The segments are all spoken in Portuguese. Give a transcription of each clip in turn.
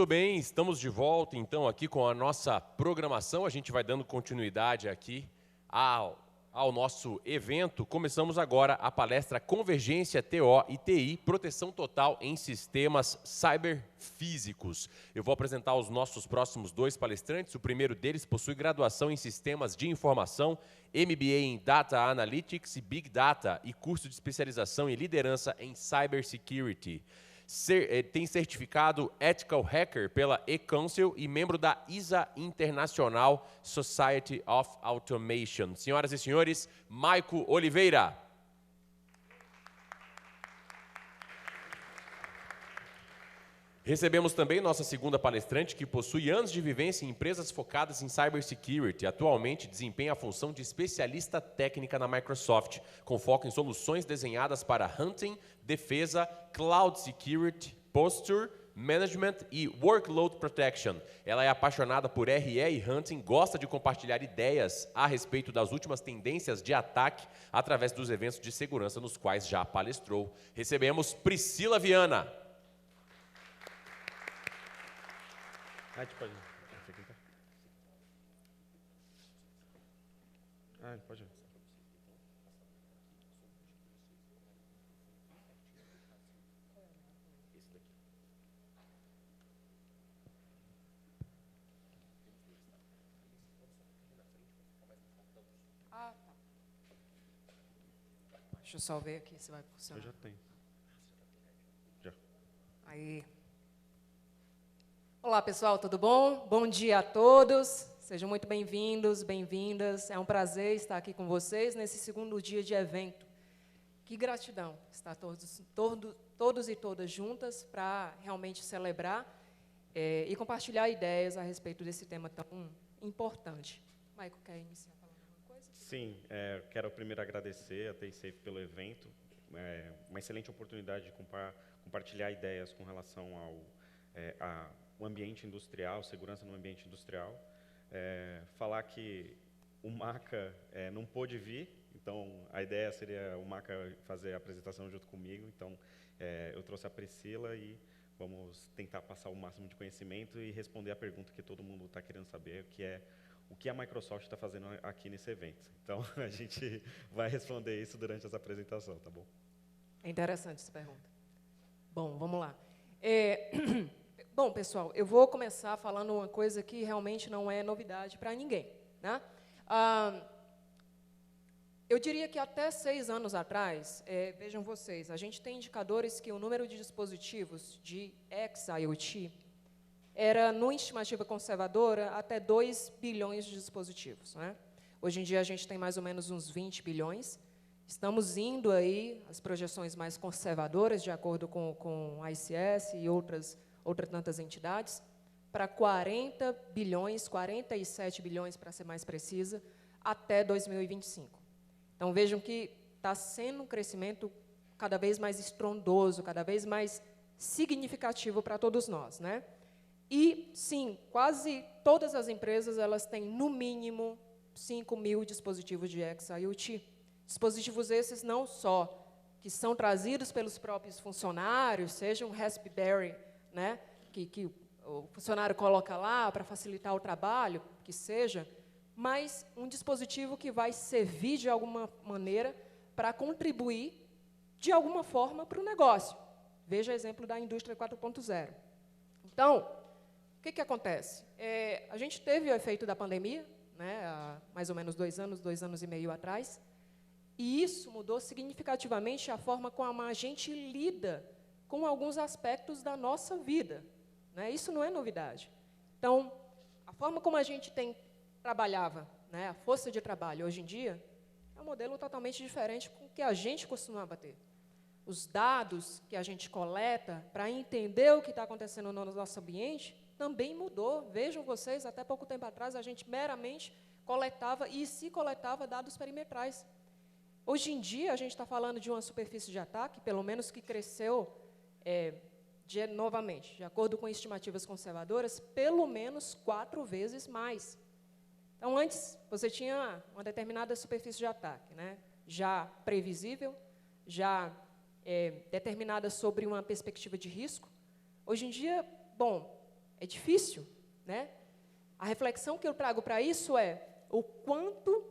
Muito bem, estamos de volta então aqui com a nossa programação. A gente vai dando continuidade aqui ao nosso evento. Começamos agora a palestra Convergência TO e TI, Proteção Total em Sistemas Cyberfísicos. Eu vou apresentar os nossos próximos dois palestrantes. O primeiro deles possui graduação em Sistemas de Informação, MBA em Data Analytics e Big Data e curso de especialização em Liderança em Cybersecurity. Tem certificado Ethical Hacker pela eCouncil e membro da ISA International Society of Automation. Senhoras e senhores, Maico Oliveira. Recebemos também nossa segunda palestrante, que possui anos de vivência em empresas focadas em cybersecurity. Atualmente desempenha a função de especialista técnica na Microsoft, com foco em soluções desenhadas para hunting, defesa, cloud security, posture management e workload protection. Ela é apaixonada por RE e hunting, gosta de compartilhar ideias a respeito das últimas tendências de ataque através dos eventos de segurança nos quais já palestrou. Recebemos Priscila Viana. Pode. Deixa eu só ver aqui se vai funcionar. Eu já tenho. Já. Aí. Olá, pessoal, tudo bom? Bom dia a todos. Sejam muito bem-vindos, bem-vindas. É um prazer estar aqui com vocês nesse segundo dia de evento. Que gratidão estar todos e todas juntas para realmente celebrar e compartilhar ideias a respeito desse tema tão importante. Maico, quer iniciar falando alguma coisa? Sim, quero primeiro agradecer a TaySafe pelo evento. Uma excelente oportunidade de compartilhar ideias com relação ao ambiente industrial, segurança no ambiente industrial. Falar que o Maca não pôde vir, então a ideia seria o Maca fazer a apresentação junto comigo. Então, eu trouxe a Priscila e vamos tentar passar o máximo de conhecimento e responder a pergunta que todo mundo está querendo saber, que é o que a Microsoft está fazendo aqui nesse evento. Então, a gente vai responder isso durante essa apresentação, tá bom? É interessante essa pergunta. Bom, vamos lá. Bom, pessoal, eu vou começar falando uma coisa que realmente não é novidade para ninguém, né? Eu diria que até 6 anos atrás, vejam vocês, a gente tem indicadores que o número de dispositivos de ex-IoT era, numa estimativa conservadora, até 2 bilhões de dispositivos, né? Hoje em dia, a gente tem mais ou menos uns 20 bilhões. Estamos indo aí, as projeções mais conservadoras, de acordo com a ICS e outras tantas entidades, para 40 bilhões, 47 bilhões, para ser mais precisa, até 2025. Então, vejam que está sendo um crescimento cada vez mais estrondoso, cada vez mais significativo para todos nós, né? E, sim, quase todas as empresas elas têm, no mínimo, 5.000 dispositivos de ex-IoT. Dispositivos esses não só que são trazidos pelos próprios funcionários, seja um Raspberry, né, que o funcionário coloca lá para facilitar o trabalho, que seja, mas um dispositivo que vai servir, de alguma maneira, para contribuir, de alguma forma, para o negócio. Veja o exemplo da indústria 4.0. Então, o que acontece? A gente teve o efeito da pandemia, né, há mais ou menos 2 anos e meio atrás, e isso mudou significativamente a forma como a gente lida com alguns aspectos da nossa vida, né? Isso não é novidade. Então, a forma como a gente trabalhava, né, a força de trabalho hoje em dia, é um modelo totalmente diferente do que a gente costumava ter. Os dados que a gente coleta para entender o que está acontecendo no nosso ambiente também mudou. Vejam vocês, até pouco tempo atrás, a gente meramente coletava dados perimetrais. Hoje em dia, a gente está falando de uma superfície de ataque, pelo menos que cresceu, novamente, de acordo com estimativas conservadoras, pelo menos 4 vezes mais. Então, antes, você tinha uma determinada superfície de ataque, né, já previsível, já determinada sobre uma perspectiva de risco. Hoje em dia, bom, É difícil, né? A reflexão que eu trago para isso é o quanto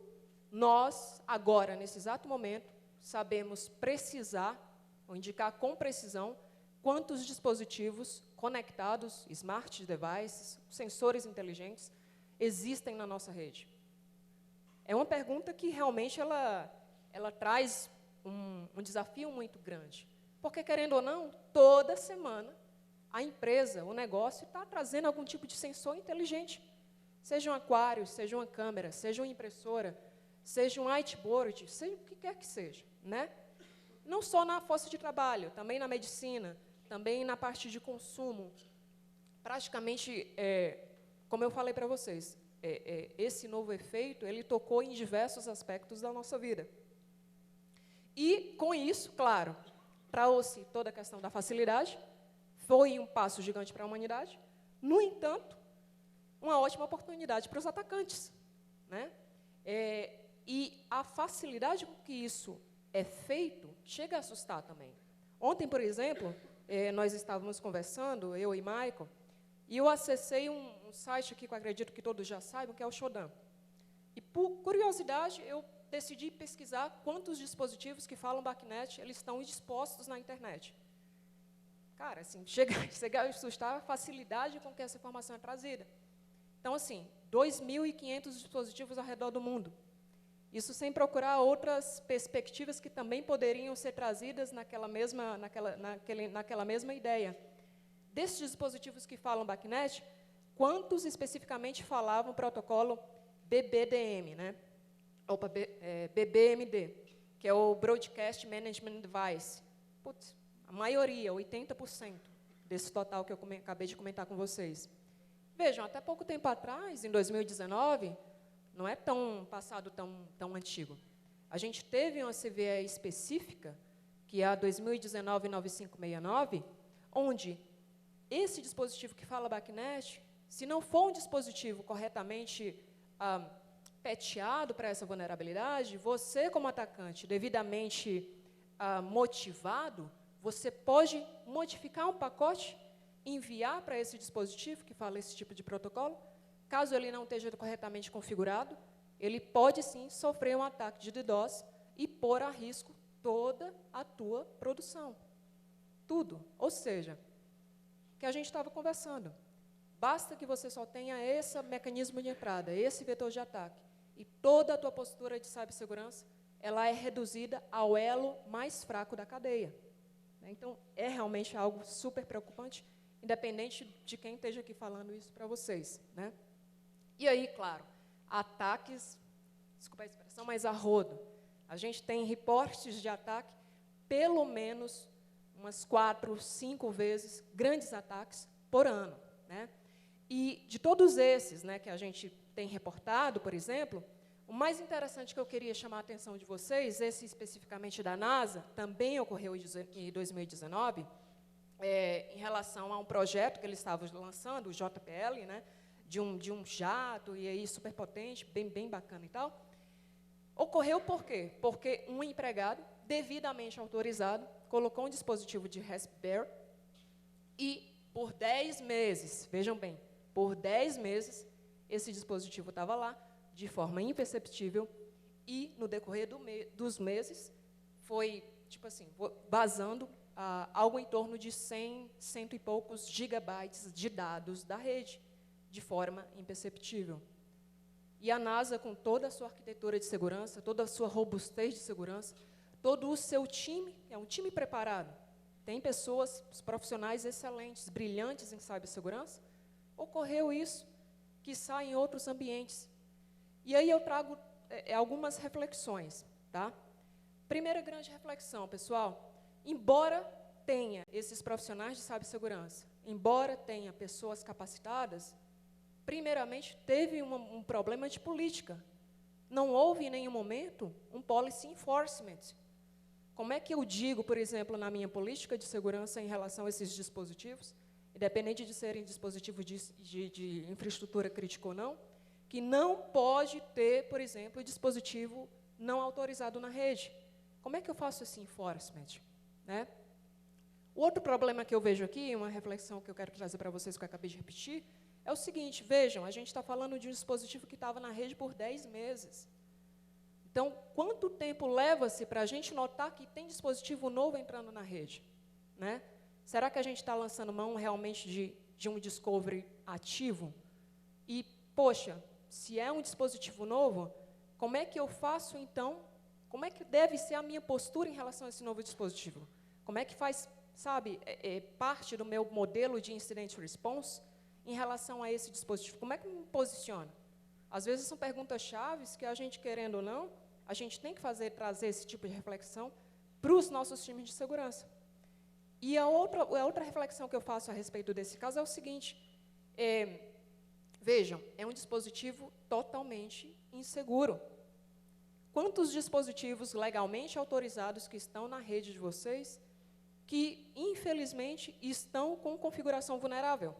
nós, agora, nesse exato momento, sabemos precisar, ou indicar com precisão, quantos dispositivos conectados, smart devices, sensores inteligentes, existem na nossa rede. É uma pergunta que realmente ela traz um desafio muito grande. Porque, querendo ou não, toda semana, a empresa, o negócio, está trazendo algum tipo de sensor inteligente. Seja um aquário, seja uma câmera, seja uma impressora, seja um whiteboard, seja o que quer que seja, né? Não só na força de trabalho, também na medicina, também na parte de consumo. Praticamente, como eu falei para vocês, esse novo efeito, ele tocou em diversos aspectos da nossa vida. E, com isso, claro, trouxe toda a questão da facilidade, foi um passo gigante para a humanidade. No entanto, uma ótima oportunidade para os atacantes, né? E a facilidade com que isso é feito chega a assustar também. Ontem, por exemplo, nós estávamos conversando, eu e Michael, e eu acessei um site aqui que eu acredito que todos já saibam, que é o Shodan. E, por curiosidade, eu decidi pesquisar quantos dispositivos que falam BACnet eles estão dispostos na internet. Cara, assim, chega a assustar a facilidade com que essa informação é trazida. Então, assim, 2.500 dispositivos ao redor do mundo. Isso sem procurar outras perspectivas que também poderiam ser trazidas naquela mesma ideia. Desses dispositivos que falam BACnet, quantos especificamente falavam o protocolo BBDM, né? Opa, BBMD, que é o Broadcast Management Device. Putz, a maioria, 80% desse total que eu acabei de comentar com vocês. Vejam, até pouco tempo atrás, em 2019, não é tão passado tão antigo. A gente teve uma CVE específica, que é a 2019-9569, onde esse dispositivo que fala BACnet, se não for um dispositivo corretamente patchado para essa vulnerabilidade, você, como atacante, devidamente motivado, você pode modificar um pacote, enviar para esse dispositivo que fala esse tipo de protocolo. Caso ele não esteja corretamente configurado, ele pode, sim, sofrer um ataque de DDoS e pôr a risco toda a tua produção. Tudo. Ou seja, que a gente estava conversando. Basta que você só tenha esse mecanismo de entrada, esse vetor de ataque, e toda a tua postura de cibersegurança, ela é reduzida ao elo mais fraco da cadeia. Então, é realmente algo super preocupante, independente de quem esteja aqui falando isso para vocês, né? E aí, claro, ataques, desculpa a expressão, mas a rodo. A gente tem reportes de ataque, pelo menos umas 4, 5 vezes, grandes ataques por ano, né? E de todos esses, né, que a gente tem reportado, por exemplo, o mais interessante que eu queria chamar a atenção de vocês, esse especificamente da NASA, também ocorreu em 2019, em relação a um projeto que eles estavam lançando, o JPL, né, de um jato, e aí super potente, bem bacana e tal. Ocorreu por quê? Porque um empregado, devidamente autorizado, colocou um dispositivo de Raspberry e, por 10 meses, vejam bem, por 10 meses, esse dispositivo estava lá, de forma imperceptível, e, no decorrer dos meses, foi, tipo assim, vazando algo em torno de 100 e poucos gigabytes de dados da rede, de forma imperceptível. E a NASA, com toda a sua arquitetura de segurança, toda a sua robustez de segurança, todo o seu time, é um time preparado, tem pessoas, profissionais excelentes, brilhantes em cibersegurança, ocorreu isso, quiçá em outros ambientes. E aí eu trago algumas reflexões, tá? Primeira grande reflexão, pessoal, embora tenha esses profissionais de cibersegurança, embora tenha pessoas capacitadas, primeiramente teve um problema de política. Não houve em nenhum momento um policy enforcement. Como é que eu digo, por exemplo, na minha política de segurança em relação a esses dispositivos, independente de serem dispositivos de infraestrutura crítica ou não, que não pode ter, por exemplo, dispositivo não autorizado na rede? Como é que eu faço esse enforcement, né? O outro problema que eu vejo aqui, uma reflexão que eu quero trazer para vocês, que eu acabei de repetir, é o seguinte, vejam, a gente está falando de um dispositivo que estava na rede por 10 meses. Então, quanto tempo leva-se para a gente notar que tem dispositivo novo entrando na rede? Né? Será que a gente está lançando mão realmente de um discovery ativo? E, poxa, se é um dispositivo novo, como é que eu faço, então, como é que deve ser a minha postura em relação a esse novo dispositivo? Como é que faz, sabe, parte do meu modelo de incident response em relação a esse dispositivo? Como é que eu me posiciono? Às vezes são perguntas chaves que a gente, querendo ou não, a gente tem que trazer esse tipo de reflexão para os nossos times de segurança. E a outra reflexão que eu faço a respeito desse caso é o seguinte, vejam, é um dispositivo totalmente inseguro. Quantos dispositivos legalmente autorizados que estão na rede de vocês que, infelizmente, estão com configuração vulnerável?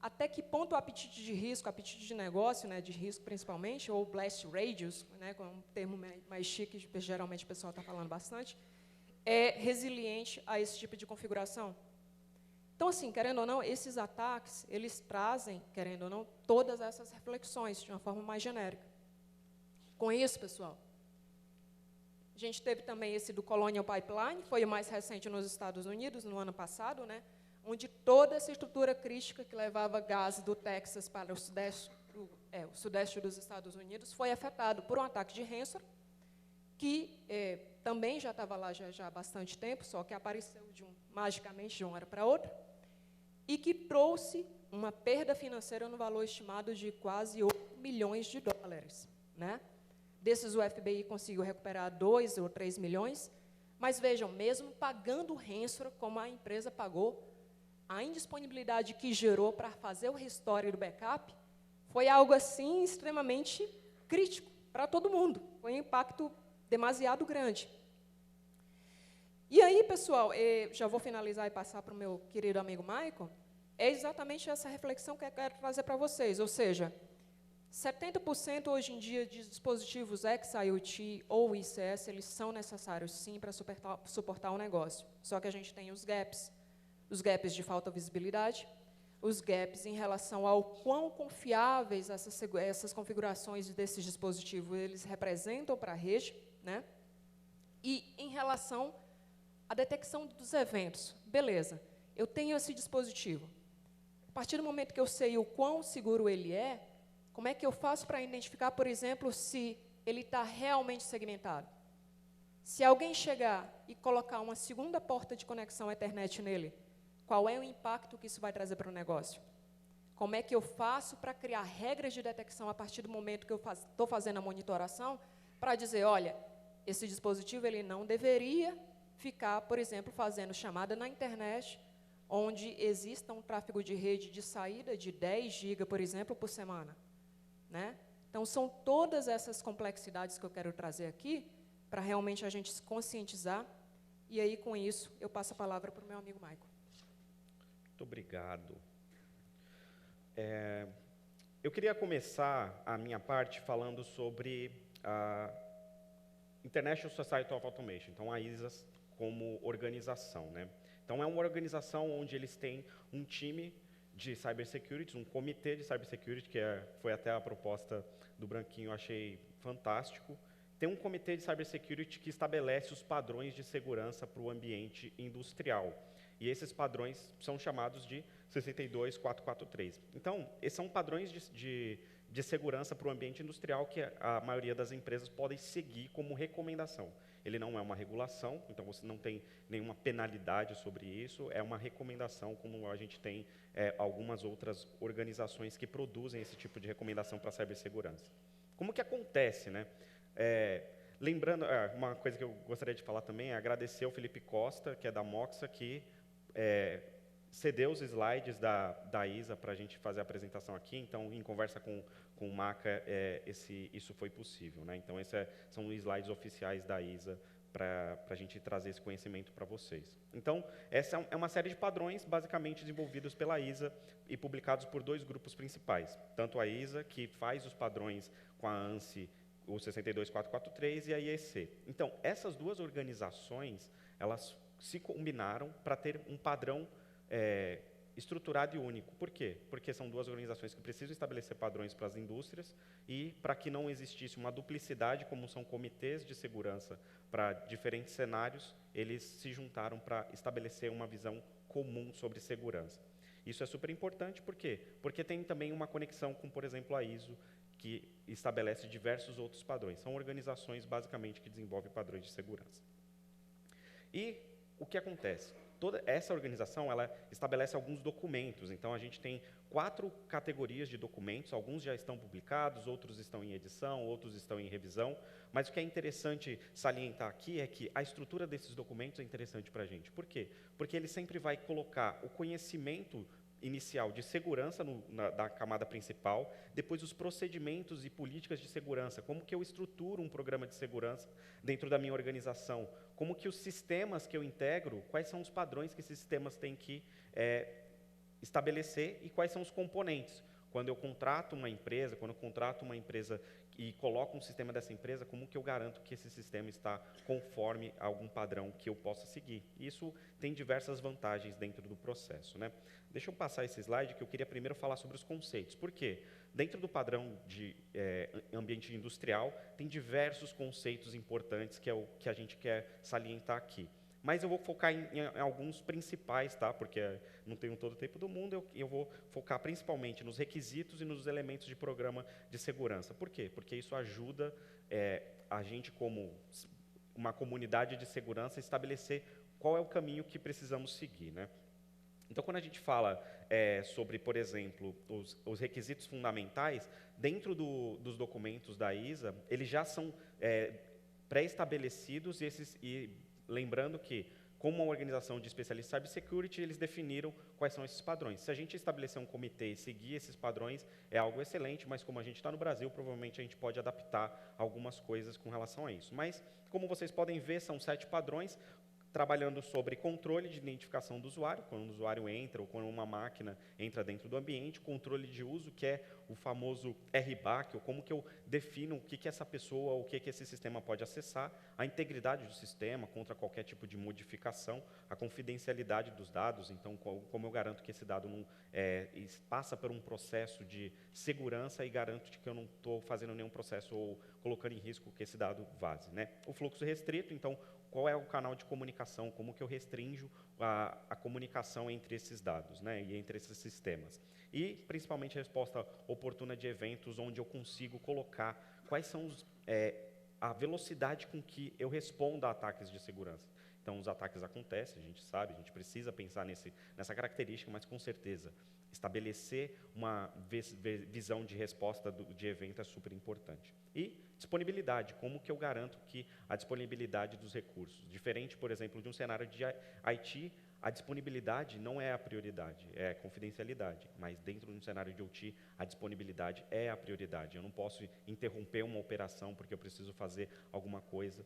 Até que ponto o apetite de risco, apetite de negócio, né, de risco principalmente, ou blast radius, né, com um termo mais chique, que geralmente o pessoal está falando bastante, é resiliente a esse tipo de configuração? Então, assim, querendo ou não, esses ataques, eles trazem, querendo ou não, todas essas reflexões de uma forma mais genérica. Com isso, pessoal, a gente teve também esse do Colonial Pipeline, foi o mais recente nos Estados Unidos, no ano passado, né, onde toda essa estrutura crítica que levava gás do Texas para o sudeste dos Estados Unidos foi afetado por um ataque de ransomware, que também já estava lá já há bastante tempo, só que apareceu magicamente de uma hora para outra, e que trouxe uma perda financeira no valor estimado de quase 8 milhões de dólares. Né? Desses, o FBI conseguiu recuperar 2 ou 3 milhões, mas vejam, mesmo pagando o ransomware, como a empresa pagou, a indisponibilidade que gerou para fazer o restore do backup foi algo assim extremamente crítico para todo mundo. Foi um impacto demasiado grande. E aí, pessoal, já vou finalizar e passar para o meu querido amigo Michael, é exatamente essa reflexão que eu quero trazer para vocês, ou seja, 70% hoje em dia de dispositivos ex-IoT ou ICS, eles são necessários, sim, para suportar o negócio. Só que a gente tem os gaps de falta de visibilidade, os gaps em relação ao quão confiáveis essas configurações desses dispositivos eles representam para a rede, né? E em relação à detecção dos eventos. Beleza, eu tenho esse dispositivo. A partir do momento que eu sei o quão seguro ele é, como é que eu faço para identificar, por exemplo, se ele está realmente segmentado? Se alguém chegar e colocar uma segunda porta de conexão Ethernet nele, qual é o impacto que isso vai trazer para o negócio? Como é que eu faço para criar regras de detecção a partir do momento que eu estou fazendo a monitoração, para dizer, olha, esse dispositivo ele não deveria ficar, por exemplo, fazendo chamada na internet, onde exista um tráfego de rede de saída de 10 GB, por exemplo, por semana. Né? Então, são todas essas complexidades que eu quero trazer aqui, para realmente a gente se conscientizar, e aí, com isso, eu passo a palavra para o meu amigo Michael. Muito obrigado. Eu queria começar a minha parte falando sobre a International Society of Automation, então a ISA como organização. Né? Então, é uma organização onde eles têm um time de cybersecurity, um comitê de cybersecurity, que foi até a proposta do Branquinho, eu achei fantástico. Tem um comitê de cybersecurity que estabelece os padrões de segurança para o ambiente industrial. E esses padrões são chamados de 62443. Então, esses são padrões de segurança para o ambiente industrial que a maioria das empresas podem seguir como recomendação. Ele não é uma regulação, então você não tem nenhuma penalidade sobre isso, é uma recomendação, como a gente tem algumas outras organizações que produzem esse tipo de recomendação para a cibersegurança. Como que acontece, né? Lembrando, uma coisa que eu gostaria de falar também é agradecer ao Felipe Costa, que é da Moxa, que cedeu os slides da ISA para a gente fazer a apresentação aqui. Então, em conversa com o Maca, isso foi possível. Né? Então, esses são os slides oficiais da ISA para a gente trazer esse conhecimento para vocês. Então, essa é uma série de padrões, basicamente desenvolvidos pela ISA e publicados por 2 grupos principais. Tanto a ISA, que faz os padrões com a ANSI, o 62443, e a IEC. Então, essas 2 organizações, elas se combinaram para ter um padrão estruturado e único. Por quê? Porque são duas organizações que precisam estabelecer padrões para as indústrias e para que não existisse uma duplicidade, como são comitês de segurança para diferentes cenários, eles se juntaram para estabelecer uma visão comum sobre segurança. Isso é super importante, por quê? Porque tem também uma conexão com, por exemplo, a ISO, que estabelece diversos outros padrões. São organizações, basicamente, que desenvolvem padrões de segurança. E o que acontece? Toda essa organização, ela estabelece alguns documentos. Então, a gente tem 4 categorias de documentos. Alguns já estão publicados, outros estão em edição, outros estão em revisão. Mas o que é interessante salientar aqui é que a estrutura desses documentos é interessante para a gente. Por quê? Porque ele sempre vai colocar o conhecimento inicial de segurança da camada principal, depois os procedimentos e políticas de segurança, como que eu estruturo um programa de segurança dentro da minha organização, como que os sistemas que eu integro, quais são os padrões que esses sistemas têm que estabelecer e quais são os componentes. Quando eu contrato uma empresa, e coloco um sistema dessa empresa, como que eu garanto que esse sistema está conforme a algum padrão que eu possa seguir? Isso tem diversas vantagens dentro do processo, né? Deixa eu passar esse slide, que eu queria primeiro falar sobre os conceitos. Por quê? Dentro do padrão de ambiente industrial, tem diversos conceitos importantes, que é o que a gente quer salientar aqui. Mas eu vou focar em alguns principais, tá? Porque não tenho todo o tempo do mundo, eu vou focar principalmente nos requisitos e nos elementos de programa de segurança. Por quê? Porque isso ajuda a gente, como uma comunidade de segurança, a estabelecer qual é o caminho que precisamos seguir, né? Então, quando a gente fala sobre, por exemplo, os requisitos fundamentais, dentro dos documentos da ISA, eles já são pré-estabelecidos e lembrando que, como uma organização de especialistas em cybersecurity, eles definiram quais são esses padrões. Se a gente estabelecer um comitê e seguir esses padrões, é algo excelente, mas como a gente está no Brasil, provavelmente a gente pode adaptar algumas coisas com relação a isso. Mas, como vocês podem ver, são 7 padrões, trabalhando sobre controle de identificação do usuário, quando o usuário entra ou quando uma máquina entra dentro do ambiente, controle de uso, que é o famoso RBAC, ou como que eu defino o que essa pessoa, ou o que esse sistema pode acessar, a integridade do sistema contra qualquer tipo de modificação, a confidencialidade dos dados, então como eu garanto que esse dado não passa por um processo de segurança e garanto que eu não estou fazendo nenhum processo ou colocando em risco que esse dado vaze, né? O fluxo restrito, então, qual é o canal de comunicação, como que eu restringo a comunicação entre esses dados, né, e entre esses sistemas. E, principalmente, a resposta oportuna de eventos, onde eu consigo colocar quais são a velocidade com que eu respondo a ataques de segurança. Então, os ataques acontecem, a gente sabe, a gente precisa pensar nessa característica, mas, com certeza, estabelecer uma visão de resposta de evento é super importante. E disponibilidade, como que eu garanto que a disponibilidade dos recursos? Diferente, por exemplo, de um cenário de IT, a disponibilidade não é a prioridade, é a confidencialidade, mas dentro de um cenário de OT, a disponibilidade é a prioridade. Eu não posso interromper uma operação porque eu preciso fazer alguma coisa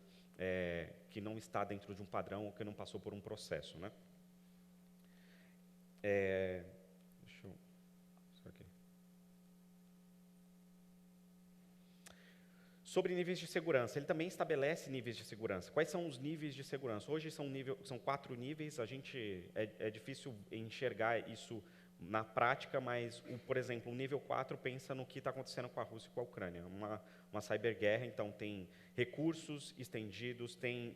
que não está dentro de um padrão ou que não passou por um processo, né? Deixa eu... Só aqui. Sobre níveis de segurança, ele também estabelece níveis de segurança. Quais são os níveis de segurança? Hoje são 4 níveis, a gente é difícil enxergar isso na prática, mas, por exemplo, o nível 4 pensa no que está acontecendo com a Rússia e com a Ucrânia. Uma cyberguerra, então tem recursos estendidos, tem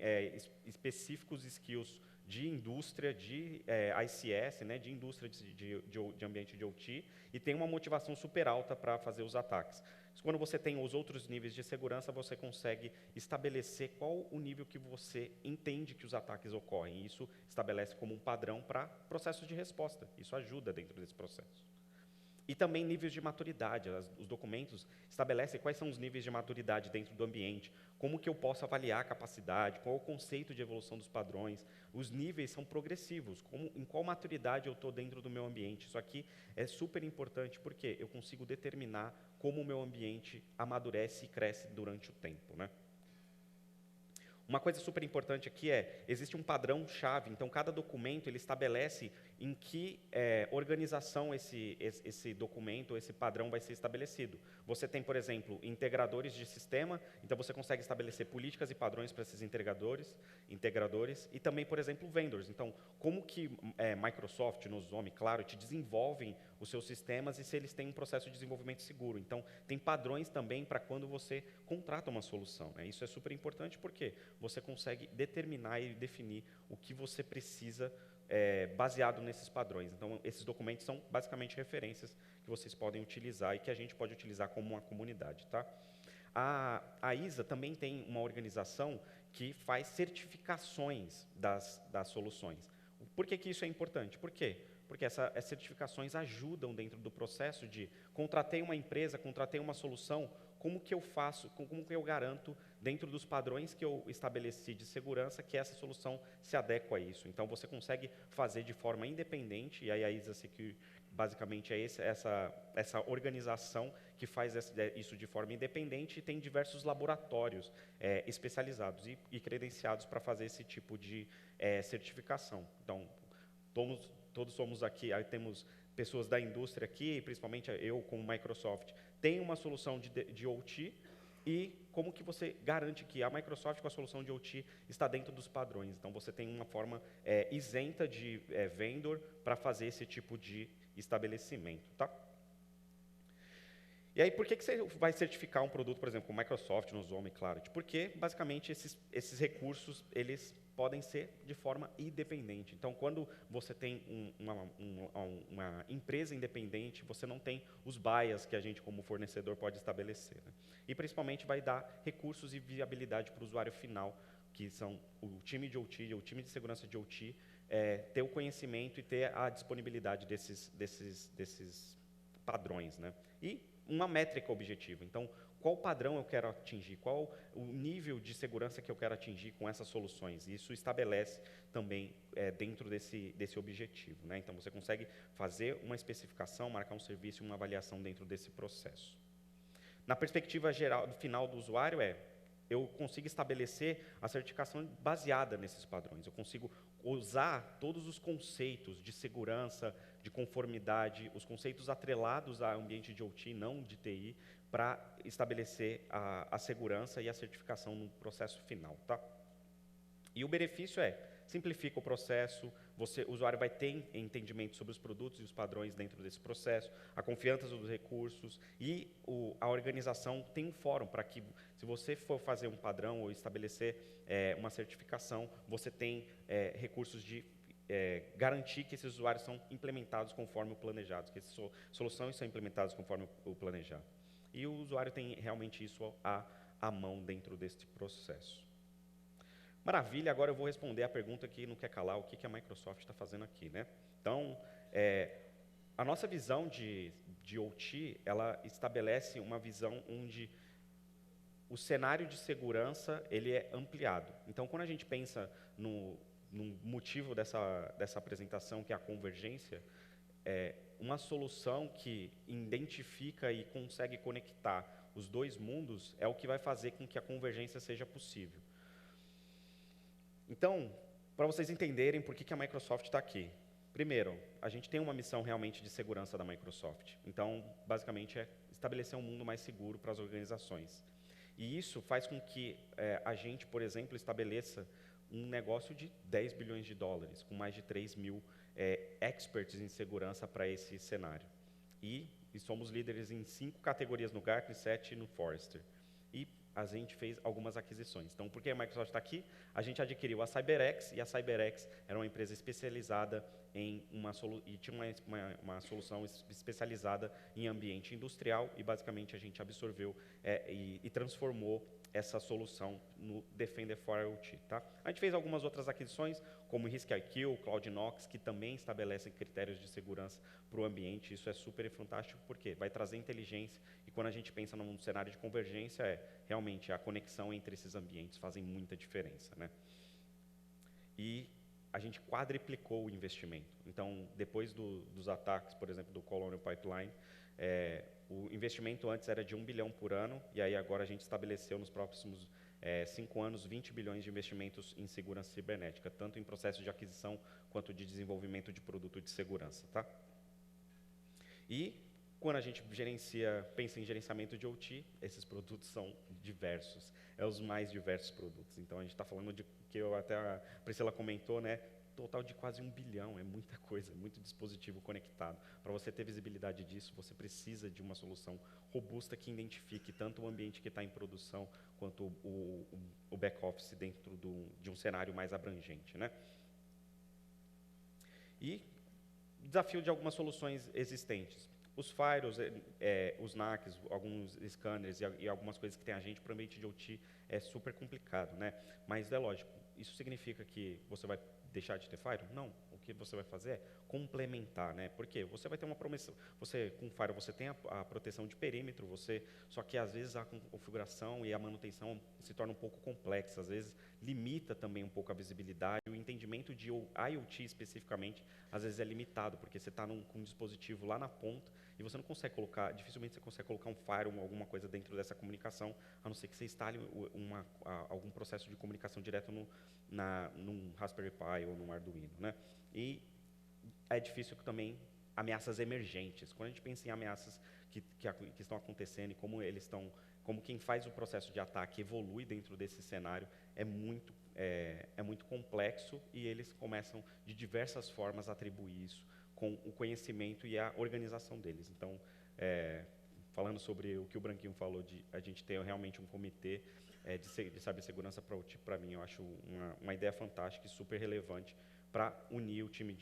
específicos skills de indústria, de ICS, né, de indústria de ambiente de OT, e tem uma motivação super alta para fazer os ataques. Quando você tem os outros níveis de segurança, você consegue estabelecer qual o nível que você entende que os ataques ocorrem. Isso estabelece como um padrão para processos de resposta. Isso ajuda dentro desse processo. E também níveis de maturidade. Os documentos estabelecem quais são os níveis de maturidade dentro do ambiente, como que eu posso avaliar a capacidade, qual é o conceito de evolução dos padrões. Os níveis são progressivos, em qual maturidade eu estou dentro do meu ambiente. Isso aqui é super importante porque eu consigo determinar como o meu ambiente amadurece e cresce durante o tempo, né? Uma coisa super importante aqui existe um padrão-chave, então cada documento ele estabelece em que organização esse documento, esse padrão vai ser estabelecido. Você tem, por exemplo, integradores de sistema, então você consegue estabelecer políticas e padrões para esses integradores, e também, por exemplo, vendors. Então, como que Microsoft, Nozomi, claro, te desenvolvem os seus sistemas e se eles têm um processo de desenvolvimento seguro. Então, tem padrões também para quando você contrata uma solução, né? Isso é super importante porque você consegue determinar e definir o que você precisa baseado nesses padrões. Então, esses documentos são basicamente referências que vocês podem utilizar e que a gente pode utilizar como uma comunidade, tá? A ISA também tem uma organização que faz certificações das soluções. Por que isso é importante? Por quê? Porque essas certificações ajudam dentro do processo de contratei uma empresa, contratei uma solução, como que eu faço, como que eu garanto, dentro dos padrões que eu estabeleci de segurança, que essa solução se adequa a isso. Então, você consegue fazer de forma independente, e aí a ISA Secure, basicamente, é essa organização que faz isso de forma independente e tem diversos laboratórios especializados e credenciados para fazer esse tipo de certificação. Então, todos somos aqui, aí temos pessoas da indústria aqui, principalmente eu como Microsoft, tem uma solução de OT e como que você garante que a Microsoft com a solução de OT está dentro dos padrões. Então, você tem uma forma isenta de vendor para fazer esse tipo de estabelecimento, tá? E aí, por que você vai certificar um produto, por exemplo, com Microsoft, Nozomi, Clarity? Porque, basicamente, esses recursos, eles podem ser de forma independente. Então, quando você tem uma empresa independente, você não tem os bias que a gente, como fornecedor, pode estabelecer, né? E, principalmente, vai dar recursos e viabilidade para o usuário final, que são o time de OT, o time de segurança de OT, ter o conhecimento e ter a disponibilidade desses padrões, né? E uma métrica objetiva. Então, qual padrão eu quero atingir? Qual o nível de segurança que eu quero atingir com essas soluções? Isso estabelece também dentro desse objetivo, né? Então, você consegue fazer uma especificação, marcar um serviço e uma avaliação dentro desse processo. Na perspectiva geral, do final do usuário, eu consigo estabelecer a certificação baseada nesses padrões. Eu consigo usar todos os conceitos de segurança, de conformidade, os conceitos atrelados ao ambiente de OT, não de TI, para estabelecer a segurança e a certificação no processo final, tá? E o benefício simplifica o processo, o usuário vai ter entendimento sobre os produtos e os padrões dentro desse processo, a confiança dos recursos e a organização tem um fórum para que, se você for fazer um padrão ou estabelecer uma certificação, você tem recursos de garantir que esses usuários são implementados conforme o planejado, que essas soluções são implementadas conforme o planejado. E o usuário tem realmente isso à mão dentro deste processo. Maravilha, agora eu vou responder a pergunta que não quer calar, o que a Microsoft está fazendo aqui, né? Então, a nossa visão de OT, ela estabelece uma visão onde o cenário de segurança ele é ampliado. Então, quando a gente pensa no motivo dessa apresentação, que é a convergência, uma solução que identifica e consegue conectar os dois mundos é o que vai fazer com que a convergência seja possível. Então, para vocês entenderem por que a Microsoft está aqui. Primeiro, a gente tem uma missão realmente de segurança da Microsoft. Então, basicamente, é estabelecer um mundo mais seguro para as organizações. E isso faz com que a gente, por exemplo, estabeleça um negócio de 10 bilhões de dólares, com mais de 3 mil experts em segurança para esse cenário. E somos líderes em 5 categorias no Gartner, 7 no Forrester. E a gente fez algumas aquisições. Então, por que a Microsoft está aqui? A gente adquiriu a CyberX, e a CyberX era uma empresa especializada em tinha uma solução especializada em ambiente industrial, e basicamente a gente absorveu e transformou essa solução no Defender for IoT, tá? A gente fez algumas outras aquisições, como o RiskIQ, o CloudKnox, que também estabelecem critérios de segurança para o ambiente. Isso é super fantástico, porque vai trazer inteligência, e quando a gente pensa num cenário de convergência, realmente a conexão entre esses ambientes fazem muita diferença, né? E a gente quadriplicou o investimento. Então, depois dos ataques, por exemplo, do Colonial Pipeline, o investimento antes era de 1 bilhão por ano, e aí agora a gente estabeleceu nos próximos 5 anos, 20 bilhões de investimentos em segurança cibernética, tanto em processo de aquisição quanto de desenvolvimento de produto de segurança. Tá? E quando a gente pensa em gerenciamento de OT, esses produtos são diversos, os mais diversos produtos. Então, a gente está falando de, que até a Priscila comentou, né, total de quase 1 bilhão, é muita coisa, muito dispositivo conectado. Para você ter visibilidade disso, você precisa de uma solução robusta que identifique tanto o ambiente que está em produção, quanto o back-office dentro de um cenário mais abrangente. Né? E desafio de algumas soluções existentes. Os firewalls, os NACs, alguns scanners e algumas coisas que tem a gente para o ambiente de OT é super complicado, né? Mas é lógico, isso significa que você vai deixar de ter firewall? Não. O que você vai fazer é complementar, né? Porque você vai ter uma promessa, com o firewall você tem a proteção de perímetro, só que às vezes a configuração e a manutenção se torna um pouco complexa, às vezes limita também um pouco a visibilidade, o entendimento de IoT especificamente, às vezes é limitado, porque você está com um dispositivo lá na ponta e você não consegue colocar, dificilmente você consegue colocar um firewall, alguma coisa dentro dessa comunicação, a não ser que você instale algum processo de comunicação direto num Raspberry Pi ou num Arduino, né? E é difícil também ameaças emergentes. Quando a gente pensa em ameaças que estão acontecendo e como quem faz o processo de ataque evolui dentro desse cenário, é muito complexo e eles começam de diversas formas a atribuir isso com o conhecimento e a organização deles. Então, falando sobre o que o Branquinho falou, de a gente ter realmente um comitê de cibersegurança para OT, para mim, eu acho uma ideia fantástica e super relevante para unir o time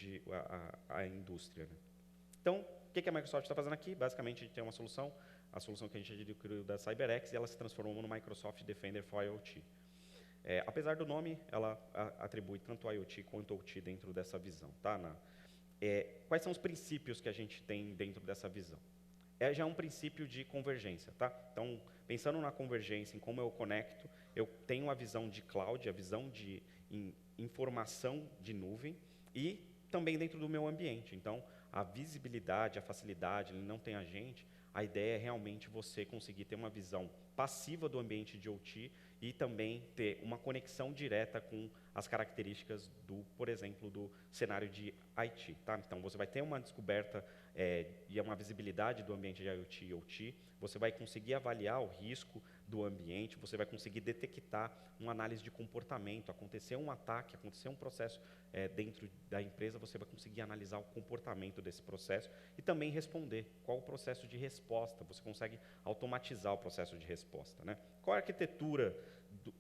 à indústria. Né? Então, o que a Microsoft está fazendo aqui? Basicamente, a gente tem uma solução, a solução que a gente adquiriu da CyberX, e ela se transformou no Microsoft Defender for IoT. Apesar do nome, ela atribui tanto IoT quanto OT dentro dessa visão. Tá? Quais são os princípios que a gente tem dentro dessa visão? Já é um princípio de convergência. Tá? Então, pensando na convergência, em como eu conecto, eu tenho a visão de cloud, a visão de informação de nuvem e também dentro do meu ambiente. Então, a visibilidade, a facilidade, ele não tem agente, a ideia é realmente você conseguir ter uma visão passiva do ambiente de OT e também ter uma conexão direta com as características por exemplo, do cenário de IT. Tá? Então, você vai ter uma descoberta e uma visibilidade do ambiente de IoT e OT, você vai conseguir avaliar o risco do ambiente, você vai conseguir detectar uma análise de comportamento, acontecer um ataque, acontecer um processo dentro da empresa, você vai conseguir analisar o comportamento desse processo e também responder qual o processo de resposta, você consegue automatizar o processo de resposta. Né? Qual a arquitetura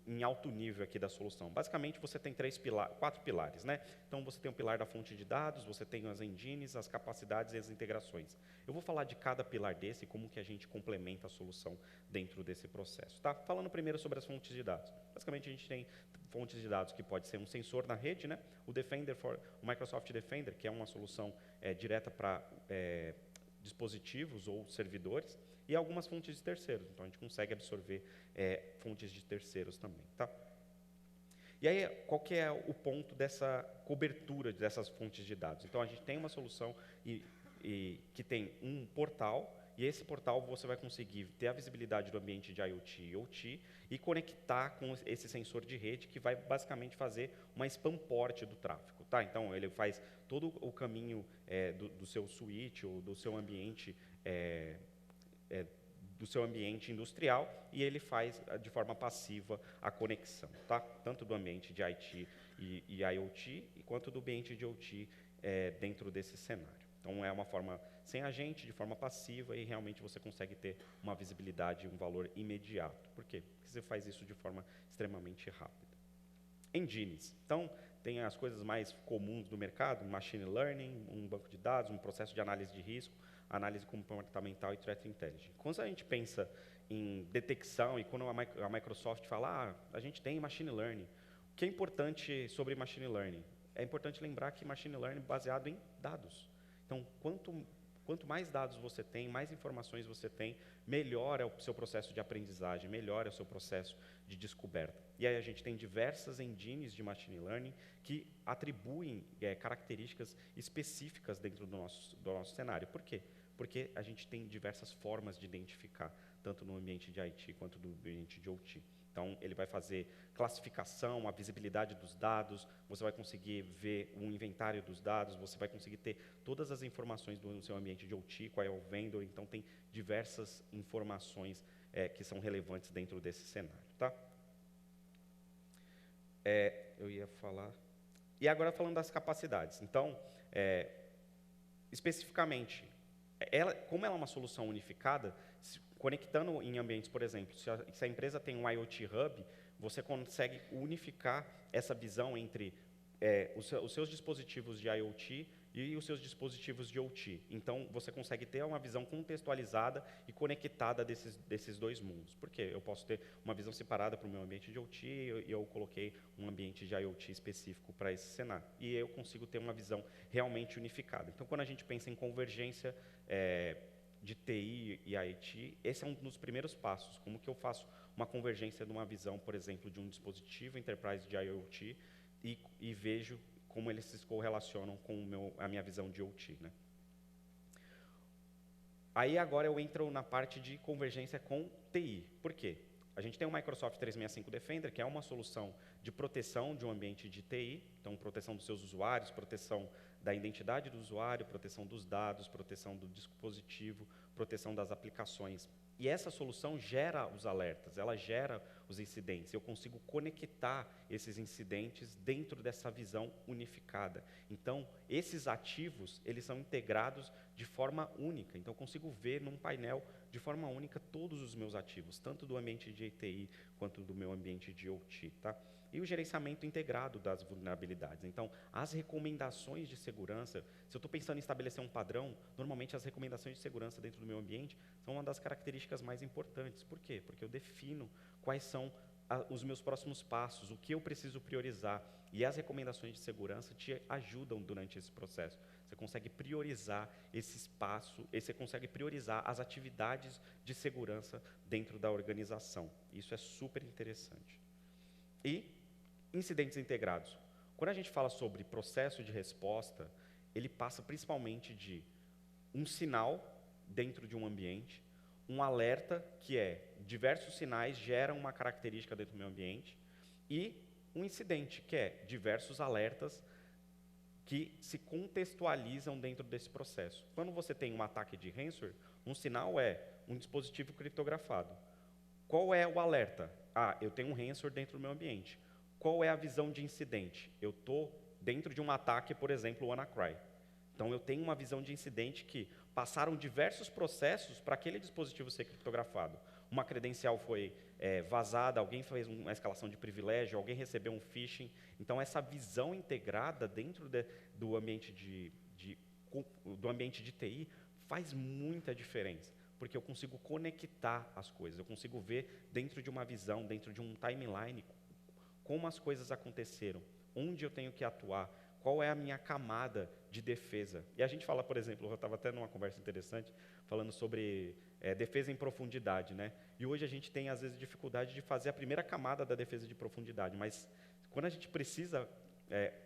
em alto nível aqui da solução? Basicamente, você tem 4 pilares. Né? Então, você tem o pilar da fonte de dados, você tem as engines, as capacidades e as integrações. Eu vou falar de cada pilar desse e como que a gente complementa a solução dentro desse processo. Tá? Falando primeiro sobre as fontes de dados. Basicamente, a gente tem fontes de dados que pode ser um sensor na rede, né? O Microsoft Defender, que é uma solução direta para dispositivos ou servidores, e algumas fontes de terceiros. Então, a gente consegue absorver fontes de terceiros também. Tá? E aí, qual que é o ponto dessa cobertura dessas fontes de dados? Então, a gente tem uma solução que tem um portal, e esse portal você vai conseguir ter a visibilidade do ambiente de IoT e OT e conectar com esse sensor de rede que vai basicamente fazer uma spam port do tráfego. Tá? Então, ele faz todo o caminho do seu switch ou do seu ambiente industrial e ele faz de forma passiva a conexão, tá? Tanto do ambiente de IT e IoT quanto do ambiente de OT dentro desse cenário. Então, é uma forma sem agente, de forma passiva, e realmente você consegue ter uma visibilidade e um valor imediato. Por quê? Porque você faz isso de forma extremamente rápida. Engines. Então, tem as coisas mais comuns do mercado, machine learning, um banco de dados, um processo de análise de risco, análise comportamental e threat intelligence. Quando a gente pensa em detecção e quando a Microsoft fala, a gente tem machine learning, o que é importante sobre machine learning? É importante lembrar que machine learning é baseado em dados. Então, quanto mais dados você tem, mais informações você tem, melhor é o seu processo de aprendizagem, melhor é o seu processo de descoberta. E aí a gente tem diversas engines de machine learning que atribuem características específicas dentro do nosso cenário. Por quê? Porque a gente tem diversas formas de identificar tanto no ambiente de IT quanto no ambiente de OT. Então, ele vai fazer classificação, a visibilidade dos dados, você vai conseguir ver o inventário dos dados, você vai conseguir ter todas as informações do seu ambiente de OT, qual é o vendor, então tem diversas informações que são relevantes dentro desse cenário. Tá? Eu ia falar... E agora falando das capacidades. Então, especificamente, como ela é uma solução unificada, conectando em ambientes, por exemplo, se a empresa tem um IoT Hub, você consegue unificar essa visão entre os seus dispositivos de IoT e os seus dispositivos de OT. Então, você consegue ter uma visão contextualizada e conectada desses dois mundos. Por quê? Eu posso ter uma visão separada para o meu ambiente de OT e eu coloquei um ambiente de IoT específico para esse cenário. E eu consigo ter uma visão realmente unificada. Então, quando a gente pensa em convergência de TI e IT, esse é um dos primeiros passos. Como que eu faço uma convergência de uma visão, por exemplo, de um dispositivo enterprise de IoT e vejo como eles se correlacionam com a minha visão de OT. Né? Aí agora eu entro na parte de convergência com TI. Por quê? A gente tem o Microsoft 365 Defender, que é uma solução de proteção de um ambiente de TI, então proteção dos seus usuários, proteção da identidade do usuário, proteção dos dados, proteção do dispositivo, proteção das aplicações. E essa solução gera os alertas, ela gera os incidentes. Eu consigo conectar esses incidentes dentro dessa visão unificada. Então, esses ativos, eles são integrados de forma única. Então, eu consigo ver num painel de forma única todos os meus ativos, tanto do ambiente de TI quanto do meu ambiente de OT. Tá? E o gerenciamento integrado das vulnerabilidades. Então, as recomendações de segurança, se eu estou pensando em estabelecer um padrão, normalmente as recomendações de segurança dentro do meu ambiente são uma das características mais importantes. Por quê? Porque eu defino quais são os meus próximos passos, o que eu preciso priorizar. E as recomendações de segurança te ajudam durante esse processo. Você consegue priorizar esse espaço, você consegue priorizar as atividades de segurança dentro da organização. Isso é super interessante. E incidentes integrados. Quando a gente fala sobre processo de resposta, ele passa principalmente de um sinal dentro de um ambiente, um alerta, que diversos sinais geram uma característica dentro do meu ambiente, e um incidente, que diversos alertas que se contextualizam dentro desse processo. Quando você tem um ataque de ransomware, um sinal é um dispositivo criptografado. Qual é o alerta? Eu tenho um ransomware dentro do meu ambiente. Qual é a visão de incidente? Eu estou dentro de um ataque, por exemplo, o WannaCry. Então, eu tenho uma visão de incidente que passaram diversos processos para aquele dispositivo ser criptografado. Uma credencial foi vazada, alguém fez uma escalação de privilégio, alguém recebeu um phishing. Então, essa visão integrada dentro do ambiente do ambiente de TI faz muita diferença, porque eu consigo conectar as coisas, eu consigo ver dentro de uma visão, dentro de um timeline, como as coisas aconteceram, onde eu tenho que atuar, qual é a minha camada de defesa. E a gente fala, por exemplo, eu estava até numa conversa interessante, falando sobre defesa em profundidade, né? E hoje a gente tem, às vezes, dificuldade de fazer a primeira camada da defesa de profundidade, mas quando a gente precisa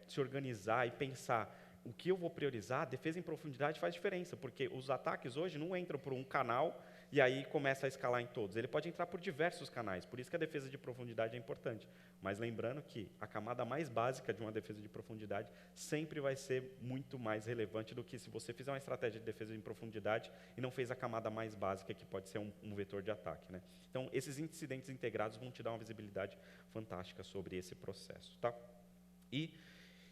se organizar e pensar o que eu vou priorizar, a defesa em profundidade faz diferença, porque os ataques hoje não entram por um canal e aí começa a escalar em todos. Ele pode entrar por diversos canais, por isso que a defesa de profundidade é importante. Mas lembrando que a camada mais básica de uma defesa de profundidade sempre vai ser muito mais relevante do que se você fizer uma estratégia de defesa em profundidade e não fez a camada mais básica, que pode ser um vetor de ataque. Né? Então, esses incidentes integrados vão te dar uma visibilidade fantástica sobre esse processo. Tá? E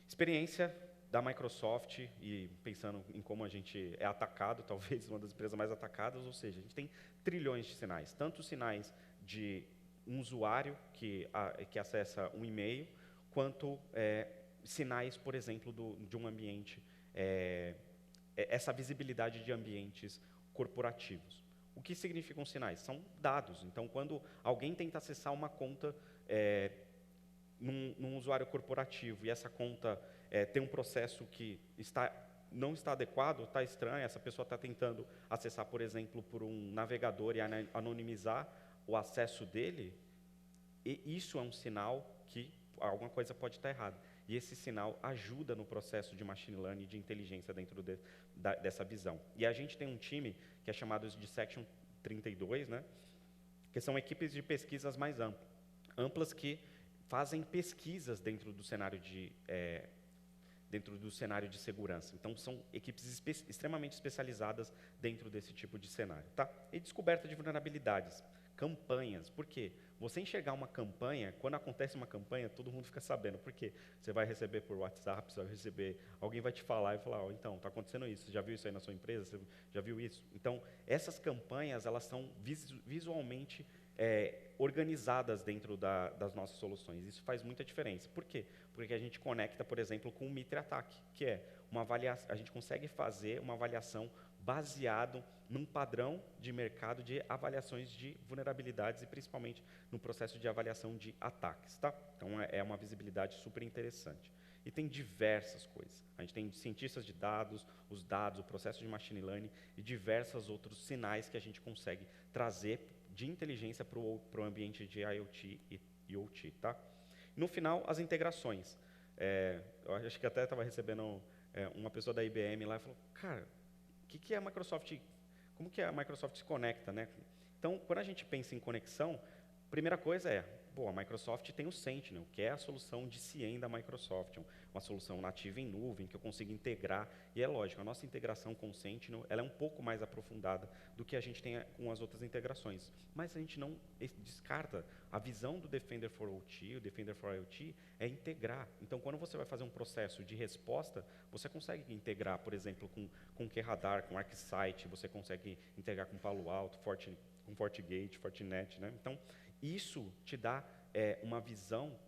experiência da Microsoft, e pensando em como a gente é atacado, talvez uma das empresas mais atacadas, ou seja, a gente tem trilhões de sinais, tanto sinais de um usuário que acessa um e-mail, quanto sinais, por exemplo, de um ambiente, essa visibilidade de ambientes corporativos. O que significam sinais? São dados. Então, quando alguém tenta acessar uma conta num usuário corporativo e essa conta tem um processo que não está adequado, está estranho, essa pessoa está tentando acessar, por exemplo, por um navegador e anonimizar o acesso dele, e isso é um sinal que alguma coisa pode estar errada. E esse sinal ajuda no processo de machine learning e de inteligência dentro dessa visão. E a gente tem um time que é chamado de Section 32, né? que são equipes de pesquisas mais amplas que fazem pesquisas dentro do cenário de segurança. Então, são equipes extremamente especializadas dentro desse tipo de cenário. Tá? E descoberta de vulnerabilidades, campanhas. Por quê? Você enxergar uma campanha, quando acontece uma campanha, todo mundo fica sabendo. Por quê? Você vai receber por WhatsApp, você vai receber, alguém vai te falar e falar, então, está acontecendo isso, você já viu isso aí na sua empresa? Você já viu isso? Então, essas campanhas, elas são visualmente organizadas dentro das nossas soluções. Isso faz muita diferença. Por quê? Porque a gente conecta, por exemplo, com o Mitre Attack, que é uma avaliação, a gente consegue fazer uma avaliação baseado num padrão de mercado de avaliações de vulnerabilidades e principalmente no processo de avaliação de ataques. Tá? Então, é uma visibilidade super interessante. E tem diversas coisas. A gente tem cientistas de dados, os dados, o processo de machine learning e diversos outros sinais que a gente consegue trazer de inteligência para o ambiente de IoT e OT. Tá? No final, as integrações. Eu acho que até estava recebendo uma pessoa da IBM lá e falou, cara, o que é a Microsoft, como que a Microsoft se conecta, né? Então, quando a gente pensa em conexão, a primeira coisa a Microsoft tem o Sentinel, que é a solução de CIEM da Microsoft, uma solução nativa em nuvem, que eu consigo integrar, e é lógico, a nossa integração com o Sentinel, ela é um pouco mais aprofundada do que a gente tem com as outras integrações, mas a gente não descarta a visão do Defender for OT, o Defender for IoT, é integrar. Então, quando você vai fazer um processo de resposta, você consegue integrar, por exemplo, com o QRadar, com o ArcSight, você consegue integrar com Palo Alto, com FortiGate, Fortinet, né? Então, isso te dá uma visão,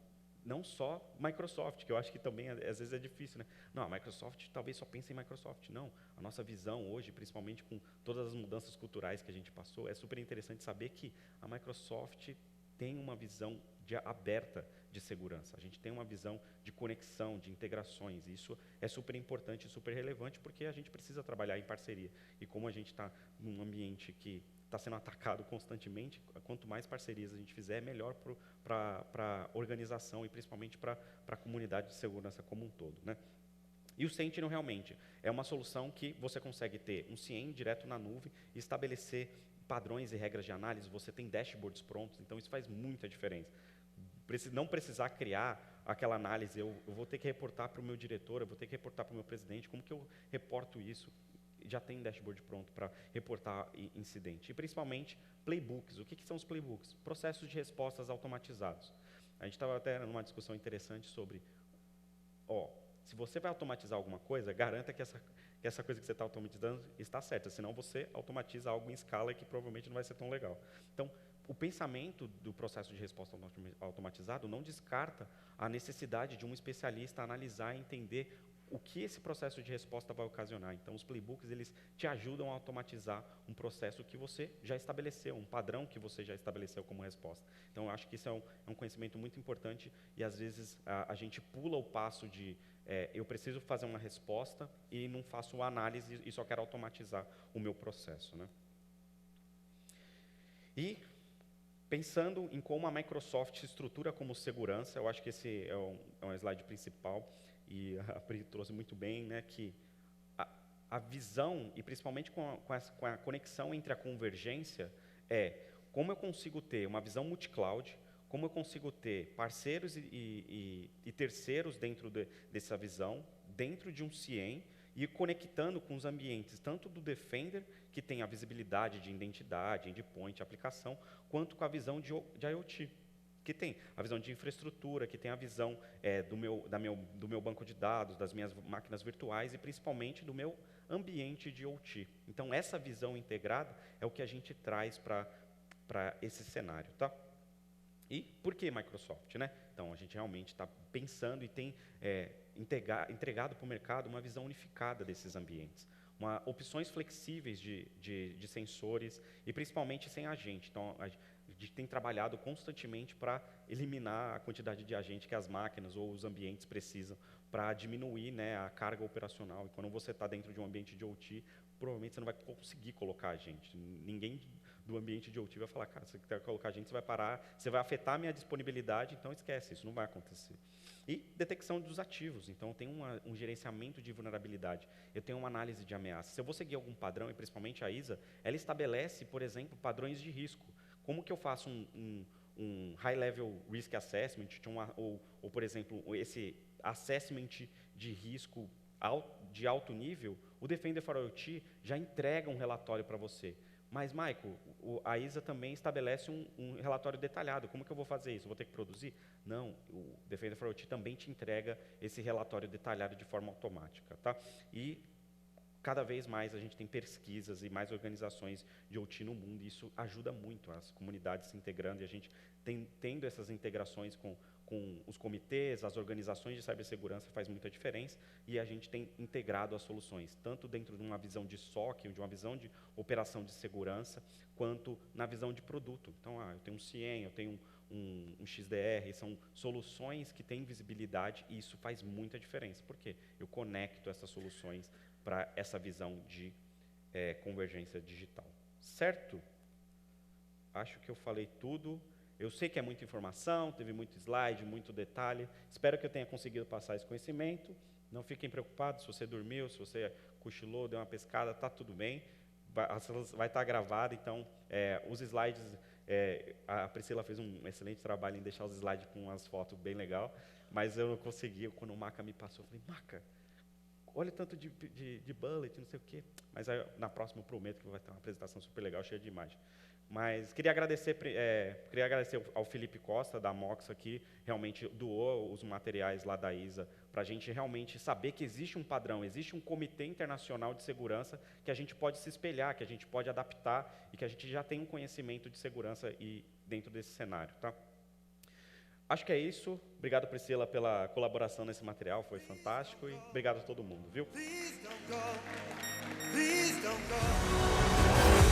não só Microsoft, que eu acho que também às vezes é difícil, né? Não, a Microsoft talvez só pense em Microsoft. Não, a nossa visão hoje, principalmente com todas as mudanças culturais que a gente passou, é super interessante saber que a Microsoft tem uma visão aberta de segurança. A gente tem uma visão de conexão, de integrações. E isso é super importante e super relevante porque a gente precisa trabalhar em parceria. E como a gente está num ambiente que está sendo atacado constantemente, quanto mais parcerias a gente fizer, melhor para a organização e principalmente para a comunidade de segurança como um todo, né? E o Sentinel realmente é uma solução que você consegue ter um CIEM direto na nuvem e estabelecer padrões e regras de análise, você tem dashboards prontos, então isso faz muita diferença. Não precisar criar aquela análise, eu vou ter que reportar para o meu diretor, eu vou ter que reportar para o meu presidente, como que eu reporto isso? Já tem dashboard pronto para reportar incidente. E, principalmente, playbooks. O que são os playbooks? Processos de respostas automatizados. A gente estava até numa discussão interessante sobre, se você vai automatizar alguma coisa, garanta que essa coisa que você está automatizando está certa, senão você automatiza algo em escala que provavelmente não vai ser tão legal. Então, o pensamento do processo de resposta automatizado não descarta a necessidade de um especialista analisar e entender o que esse processo de resposta vai ocasionar. Então, os playbooks, eles te ajudam a automatizar um processo que você já estabeleceu, um padrão que você já estabeleceu como resposta. Então, eu acho que isso é um conhecimento muito importante e, às vezes, a gente pula o passo de eu preciso fazer uma resposta e não faço análise e só quero automatizar o meu processo, né? E, pensando em como a Microsoft se estrutura como segurança, eu acho que esse é um slide principal, e a Pri trouxe muito bem, né, que a visão, e principalmente com a conexão entre a convergência, como eu consigo ter uma visão multi-cloud, como eu consigo ter parceiros e terceiros dentro dessa visão, dentro de um CIEM, e conectando com os ambientes, tanto do Defender, que tem a visibilidade de identidade, endpoint, aplicação, quanto com a visão de IoT, que tem a visão de infraestrutura, que tem a visão do meu banco de dados, das minhas máquinas virtuais e principalmente do meu ambiente de OT. Então, essa visão integrada é o que a gente traz para esse cenário. Tá? E por que Microsoft, né? Então, a gente realmente está pensando e tem entregado para o mercado uma visão unificada desses ambientes. Opções flexíveis de sensores e principalmente sem agente. Então, a gente tem trabalhado constantemente para eliminar a quantidade de agente que as máquinas ou os ambientes precisam para diminuir, né, a carga operacional. E quando você está dentro de um ambiente de OT, provavelmente você não vai conseguir colocar agente. Ninguém do ambiente de OT vai falar, cara, se você quer colocar agente, você vai parar, você vai afetar a minha disponibilidade, então esquece, isso não vai acontecer. E detecção dos ativos, então tem um gerenciamento de vulnerabilidade, eu tenho uma análise de ameaça. Se eu vou seguir algum padrão, e principalmente a ISA, ela estabelece, por exemplo, padrões de risco. Como que eu faço um high-level risk assessment, ou, por exemplo, esse assessment de risco de alto nível, o Defender for IoT já entrega um relatório para você. Mas, Michael, a ISA também estabelece um relatório detalhado. Como que eu vou fazer isso? Eu vou ter que produzir? Não, o Defender for IoT também te entrega esse relatório detalhado de forma automática. Tá? E cada vez mais a gente tem pesquisas e mais organizações de IoT no mundo, e isso ajuda muito as comunidades se integrando, e a gente tendo essas integrações com os comitês, as organizações de cibersegurança faz muita diferença, e a gente tem integrado as soluções, tanto dentro de uma visão de SOC, de uma visão de operação de segurança, quanto na visão de produto. Então, eu tenho um CIEM, eu tenho um XDR, são soluções que têm visibilidade, e isso faz muita diferença. Por quê? Eu conecto essas soluções para essa visão de convergência digital. Certo? Acho que eu falei tudo. Eu sei que é muita informação, teve muito slide, muito detalhe. Espero que eu tenha conseguido passar esse conhecimento. Não fiquem preocupados se você dormiu, se você cochilou, deu uma pescada, está tudo bem. Vai estar gravado, então, os slides, a Priscila fez um excelente trabalho em deixar os slides com umas fotos bem legal, mas eu não consegui. Quando o Maca me passou, eu falei, Maca, olha o tanto de bullet, não sei o quê. Mas aí, na próxima eu prometo que vai ter uma apresentação super legal, cheia de imagem. Mas queria agradecer ao Felipe Costa, da Mox aqui, realmente doou os materiais lá da ISA, para a gente realmente saber que existe um padrão, existe um comitê internacional de segurança que a gente pode se espelhar, que a gente pode adaptar, e que a gente já tem um conhecimento de segurança dentro desse cenário. Tá? Acho que é isso. Obrigado, Priscila, pela colaboração nesse material, foi fantástico, e obrigado a todo mundo, viu? Please don't go. Please don't go.